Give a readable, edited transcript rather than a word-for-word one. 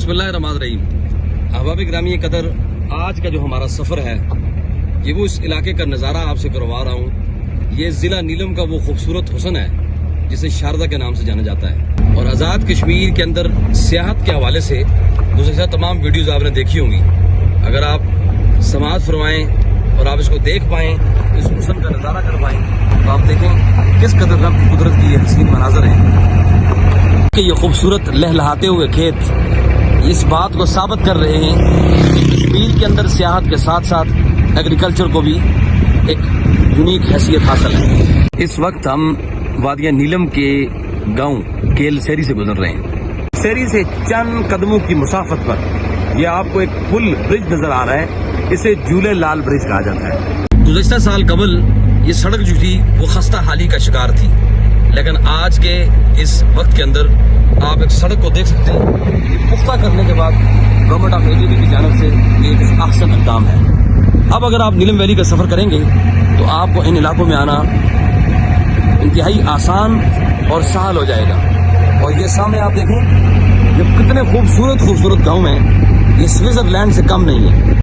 बिस्मिल्लाहिर्रहमानिर्रहीम। अहबाब ग्रामी कदर, आज का जो हमारा सफ़र है ये वो इस इलाके का नज़ारा आपसे करवा रहा हूँ। ये ज़िला नीलम का वो खूबसूरत हुस्न है जिसे शारदा के नाम से जाना जाता है। और आज़ाद कश्मीर के अंदर सियाहत के हवाले से गुज़श्ता तमाम वीडियोज़ आपने देखी होंगी। अगर आप समाअत फरमाएँ और आप इसको देख पाएँ, इस हुस्न का नज़ारा कर पाएँ, तो आप देखें किस कदर रब कुदरत की ये हसीन मनाज़र हैं कि ये खूबसूरत लहलहाते हुए खेत इस बात को साबित कर रहे हैं कि कश्मीर के अंदर सियाहत के साथ साथ एग्रीकल्चर को भी एक यूनिक हैसियत हासिल है। इस वक्त हम वादिया नीलम के गांव केल सेरी से गुजर रहे हैं। सेरी से चंद कदमों की मुसाफत पर यह आपको एक पुल ब्रिज नजर आ रहा है। इसे झूले लाल ब्रिज कहा जाता है। गुज़श्ता साल कबल ये सड़क जो थी वो खस्ता हाली का शिकार थी, लेकिन आज के इस वक्त के अंदर आप एक सड़क को देख सकते हैं कि पुख्ता करने के बाद गवर्नमेंट ऑफ इंडिया की जानिब से एक अहसन इक़दाम है। अब अगर आप नीलम वैली का सफ़र करेंगे तो आपको इन इलाकों में आना इंतहाई आसान और सहल हो जाएगा। और ये सामने आप देखें, ये कितने खूबसूरत गाँव हैं। ये स्विट्ज़रलैंड से कम नहीं है।